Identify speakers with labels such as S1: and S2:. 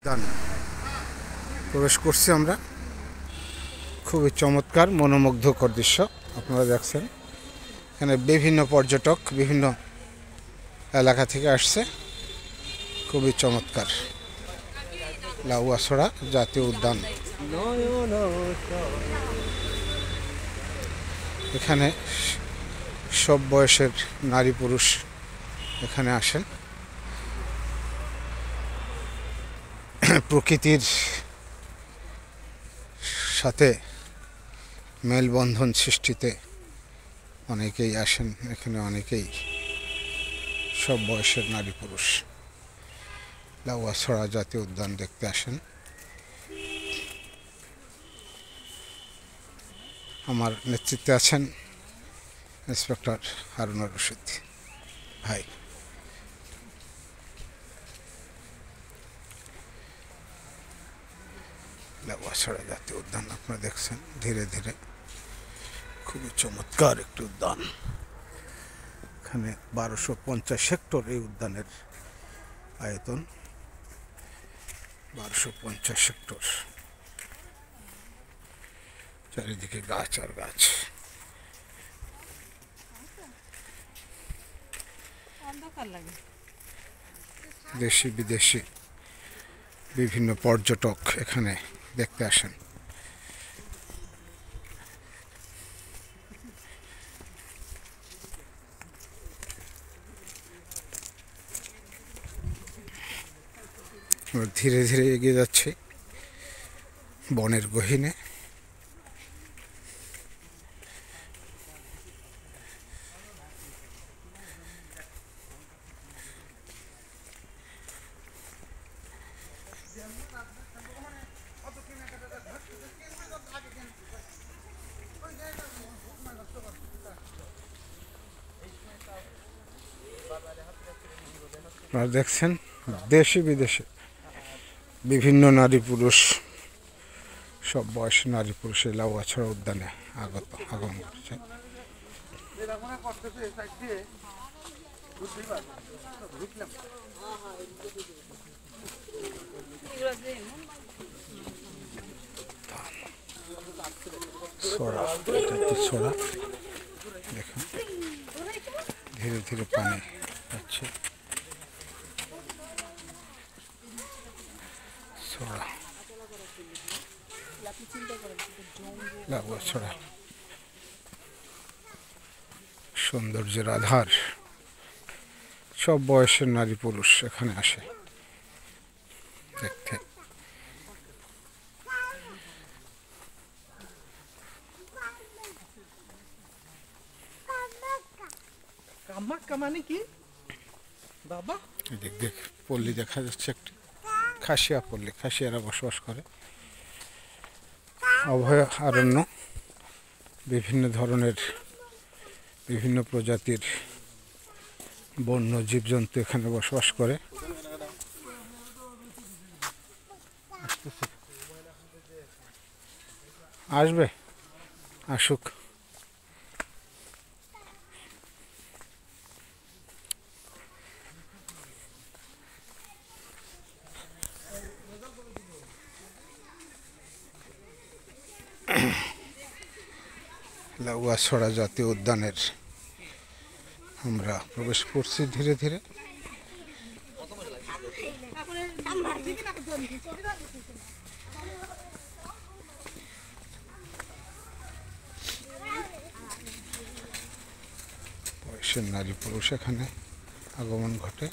S1: উদ্যান প্রবেশ করছি আমরা। খুবই চমৎকার মনোমুগ্ধকর দৃশ্য আপনারা দেখছেন। এখানে বিভিন্ন পর্যটক বিভিন্ন এলাকা থেকে আসছে। খুবই চমৎকার লাউয়াছড়া জাতীয় উদ্যান। এখানে সব বয়সের নারী পুরুষ এখানে আসেন। প্রকৃতির সাথে মেলবন্ধন সৃষ্টিতে অনেকেই আসেন এখানে। অনেকেই সব বয়সের নারী পুরুষ লাউয়াছড়া জাতীয় উদ্যান দেখতে আসেন। আমার নেতৃত্বে আছেন ইন্সপেক্টর হারুনুর রশিদ ভাই। লাউয়াছড়া জাতীয় উদ্যান আপনারা দেখছেন ধীরে ধীরে। খুবই চমৎকার একটি উদ্যান। এখানে 1250 হেক্টর এই উদ্যানের আয়তন। 1250 হেক্টর। চারিদিকে গাছ আর গাছ। দেশি বিদেশি বিভিন্ন পর্যটক এখানে দেখতে আসেন। ধীরে ধীরে এগিয়ে যাচ্ছে বনের গহীনে। আপনারা দেখছেন দেশি বিদেশে বিভিন্ন নারী পুরুষ সব বয়সী নারী পুরুষের লাউয়াছড়া উদ্যানে আগমন করছেন। ছড়া দেখুন ধীরে ধীরে পানি যাচ্ছে। লাউয়াছড়া সৌন্দর্যের আধার। সব বয়সের নারী পুরুষ এখানে আসে দেখতে। দেখ পল্লী দেখা যাচ্ছে একটি খাসিয়া পল্লী। খাসিয়ারা বসবাস করে। অভয়ারণ্য। বিভিন্ন ধরনের বিভিন্ন প্রজাতির বন্য জীবজন্তু এখানে বসবাস করে। আসবে, আসুক। লাউয়াছড়া জাতীয় উদ্যানের আমরা প্রবেশ করছি ধীরে ধীরে। বয়সের নারী পুরুষ এখানে আগমন ঘটে।